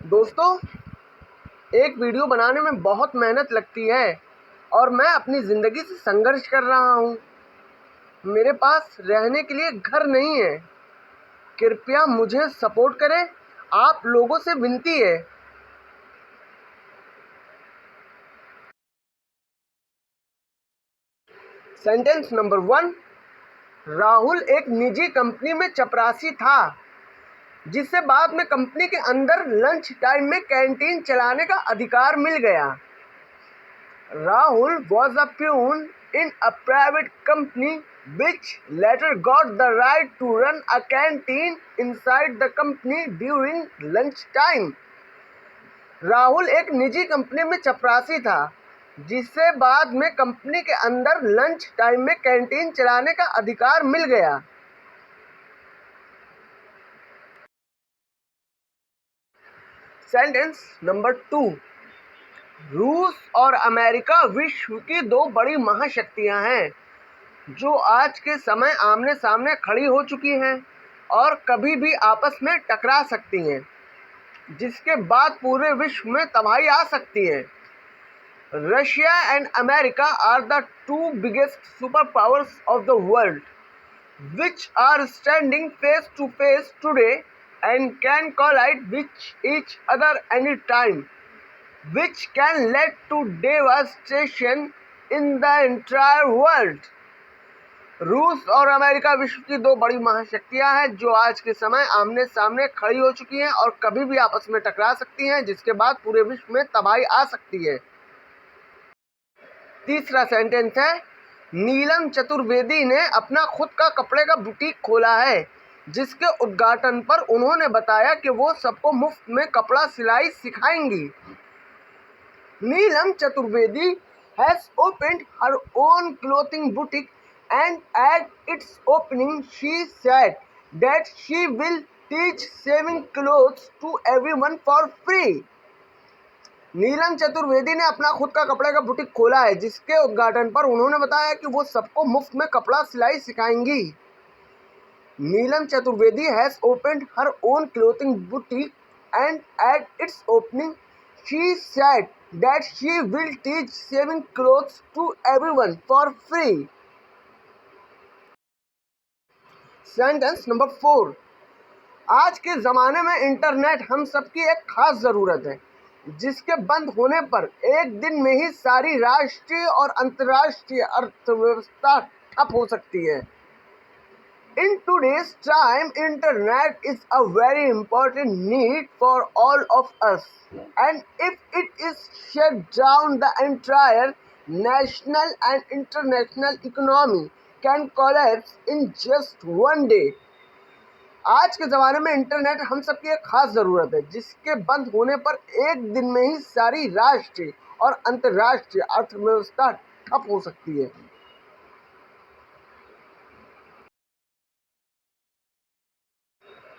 दोस्तों, एक वीडियो बनाने में बहुत मेहनत लगती है और मैं अपनी ज़िंदगी से संघर्ष कर रहा हूँ। मेरे पास रहने के लिए घर नहीं है। कृपया मुझे सपोर्ट करें, आप लोगों से विनती है। Sentence number 1। राहुल एक निजी कंपनी में चपरासी था, जिससे बाद में कंपनी के अंदर लंच टाइम में कैंटीन चलाने का अधिकार मिल गया। Rahul was a peon in a private company which later got the right to run a canteen inside the company during lunch time. Rahul एक निजी कंपनी में चपरासी था, जिससे बाद में कंपनी के अंदर लंच टाइम में कैंटीन चलाने का अधिकार मिल गया। Sentence number 2। रूस और अमेरिका विश्व की दो बड़ी महाशक्तियां हैं, जो आज के समय आमने सामने खड़ी हो चुकी हैं और कभी भी आपस में टकरा सकती हैं, जिसके बाद पूरे विश्व में तबाही आ सकती है। Russia and America are the two biggest super powers of the world, which are standing face to face today and can collide with each other anytime, which can lead to devastation in the entire world. रूस और America विश्व की दो बड़ी महाशक्तियां हैं, जो आज के समय आमने सामने खड़ी हो चुकी हैं और कभी भी आपस में टकरा सकती हैं, जिसके बाद पूरे विश्व में तबाही आ सकती है। तीसरा सेंटेंस है, नीलम चतुर्वेदी ने अपना खुद का कपड़े का बुटीक खोला है, जिसके उद्घाटन पर उन्होंने बताया कि वो सबको मुफ्त में कपड़ा सिलाई सिखाएंगी। नीलम Chaturvedi has opened her own clothing boutique, and at its opening she said that she will teach sewing clothes to everyone for free. नीलम चतुर्वेदी ने अपना खुद का कपड़े का बुटीक खोला है, जिसके उद्घाटन पर उन्होंने बताया कि वो सबको मुफ्त में कपड़ा सिलाई सिखाएंगी। नीलम Chaturvedi has opened her own clothing boutique, and at its opening she said that she will teach sewing clothes to everyone for free. Sentence number 4। आज के ज़माने में इंटरनेट हम सबकी एक खास ज़रूरत है, जिसके बंद होने पर एक दिन में ही सारी राष्ट्रीय और अंतर्राष्ट्रीय अर्थव्यवस्था ठप हो सकती है। In today's time, internet is a very important need for all of us, and if it is shut down, the entire national and international economy can collapse in just one day. आज के ज़माने में internet हम सबकी एक खास ज़रूरत है, जिसके बंद होने पर एक दिन में ही सारी राष्ट्रीय और अंतर्राष्ट्रीय अर्थव्यवस्था ठप हो सकती है।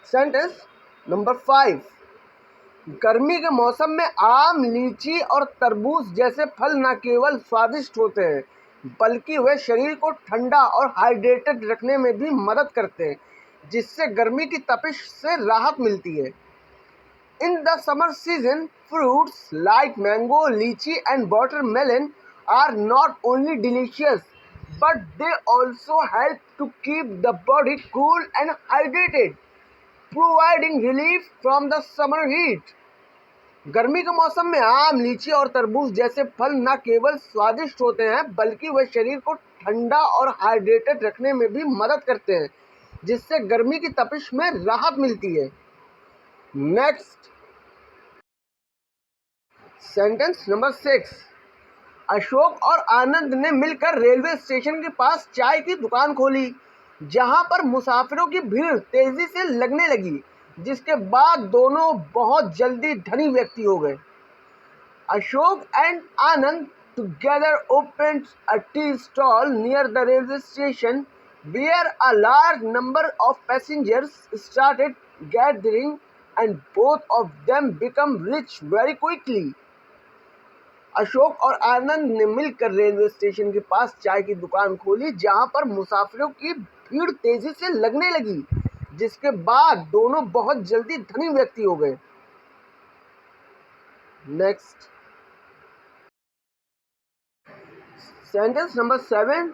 Sentence number 5। गर्मी के मौसम में आम, लीची और तरबूज जैसे फल न केवल स्वादिष्ट होते हैं, बल्कि वे शरीर को ठंडा और हाइड्रेटेड रखने में भी मदद करते हैं, जिससे गर्मी की तपिश से राहत मिलती है। In the summer season, fruits like mango, lychee and watermelon are not only delicious, but they also help to keep the body cool and hydrated, providing relief from the summer heat. गर्मी के मौसम में आम, लीची और तरबूज जैसे फल न केवल स्वादिष्ट होते हैं, बल्कि वे शरीर को ठंडा और हाइड्रेटेड रखने में भी मदद करते हैं, जिससे गर्मी की तपिश में राहत मिलती है। Next sentence number 6। अशोक और आनंद ने मिलकर रेलवे स्टेशन के पास चाय की दुकान खोली, जहां पर मुसाफिरों की भीड़ तेजी से लगने लगी, जिसके बाद दोनों बहुत जल्दी धनी व्यक्ति हो गए। Ashok and Anand together opened a tea stall near the railway station, where a large number of passengers started gathering and both of them become rich very quickly. Ashok और आनंद ने मिलकर रेलवे स्टेशन के पास चाय की दुकान खोली, जहां पर मुसाफिरों की भीड़ तेजी से लगने लगी, जिसके बाद दोनों बहुत जल्दी धनी व्यक्ति हो गए। नेक्स्ट सेंटेंस नंबर 7,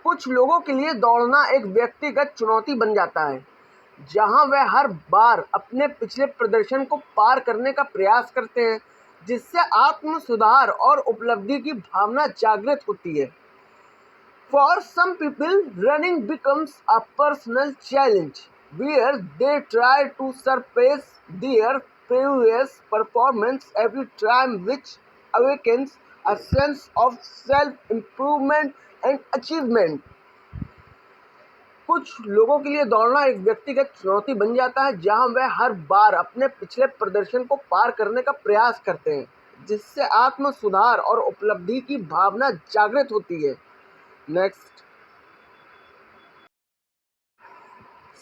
कुछ लोगों के लिए दौड़ना एक व्यक्तिगत चुनौती बन जाता है, जहां वे हर बार अपने पिछले प्रदर्शन को पार करने का प्रयास करते हैं, जिससे आत्म सुधार और उपलब्धि की भावना जागृत होती है। For some people, running becomes a personal challenge where they try to surpass their previous performance every time, which awakens a sense of self-improvement and achievement. कुछ लोगों के लिए दौड़ना एक व्यक्तिगत चुनौती बन जाता है, जहां वे हर बार अपने पिछले प्रदर्शन को पार करने का प्रयास करते हैं, जिससे आत्म सुधार और उपलब्धि की भावना जागृत होती है। नेक्स्ट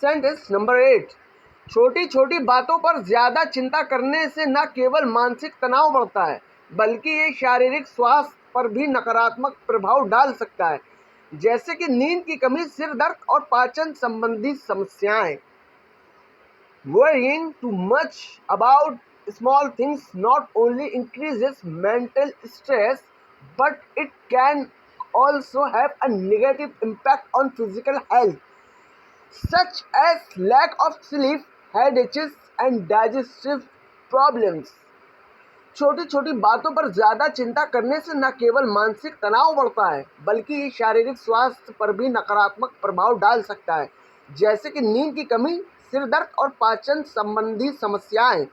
सेंटेंस नंबर 8, छोटी छोटी बातों पर ज्यादा चिंता करने से न केवल मानसिक तनाव बढ़ता है, बल्कि ये शारीरिक स्वास्थ्य पर भी नकारात्मक प्रभाव डाल सकता है, जैसे कि नींद की कमी, सिर दर्द और पाचन संबंधी समस्याएं। Worrying too much about small things not only increases mental stress, but it can also have a negative impact on physical health, such as lack of sleep, headaches, and digestive problems. छोटी छोटी बातों पर ज़्यादा चिंता करने से न केवल मानसिक तनाव बढ़ता है, बल्कि ये शारीरिक स्वास्थ्य पर भी नकारात्मक प्रभाव डाल सकता है, जैसे कि नींद की कमी, सिर दर्द और पाचन संबंधी समस्याएं।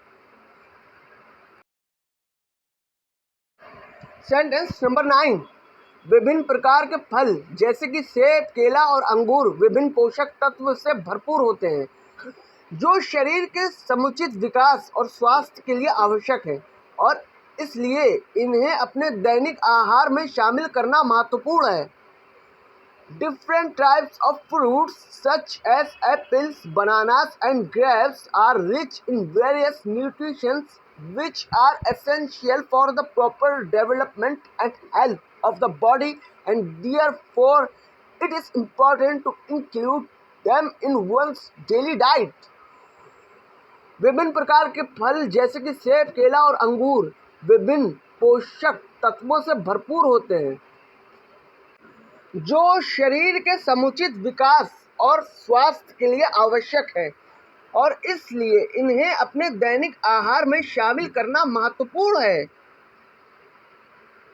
सेंटेंस नंबर 9, विभिन्न प्रकार के फल जैसे कि सेब, केला और अंगूर विभिन्न पोषक तत्व से भरपूर होते हैं, जो शरीर के समुचित विकास और स्वास्थ्य के लिए आवश्यक है, और इसलिए इन्हें अपने दैनिक आहार में शामिल करना महत्वपूर्ण है। Different types of fruits such as apples, bananas and grapes are rich in various nutrients which are essential for the proper development and health of the body, and therefore it is important to include them in one's daily diet. विभिन्न प्रकार के फल जैसे कि सेब, केला और अंगूर विभिन्न पोषक तत्वों से भरपूर होते हैं, जो शरीर के समुचित विकास और स्वास्थ्य के लिए आवश्यक है, और इसलिए इन्हें अपने दैनिक आहार में शामिल करना महत्वपूर्ण है।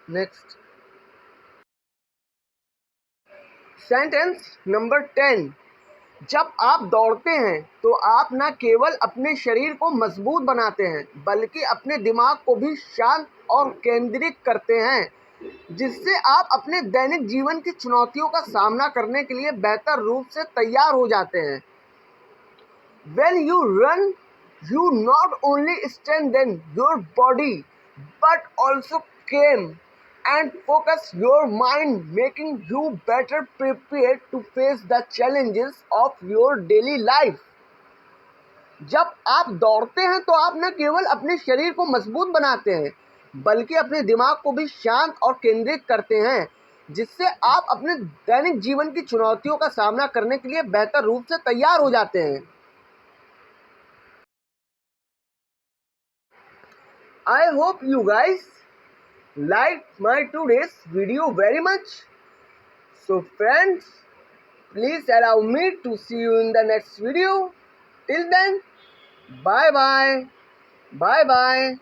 नेक्स्ट सेंटेंस नंबर 10, जब आप दौड़ते हैं तो आप न केवल अपने शरीर को मजबूत बनाते हैं, बल्कि अपने दिमाग को भी शांत और केंद्रित करते हैं, जिससे आप अपने दैनिक जीवन की चुनौतियों का सामना करने के लिए बेहतर रूप से तैयार हो जाते हैं। When you run, you not only strengthen your body but also calm and focus your mind, making you better prepared to face the challenges of your daily life. जब आप दौड़ते हैं तो आप न केवल अपने शरीर को मजबूत बनाते हैं, बल्कि अपने दिमाग को भी शांत और केंद्रित करते हैं, जिससे आप अपने दैनिक जीवन की चुनौतियों का सामना करने के लिए बेहतर रूप से तैयार हो जाते हैं। I hope you guys liked my today's video very much. So friends, please allow me to see you in the next video. Till then, bye bye. Bye bye.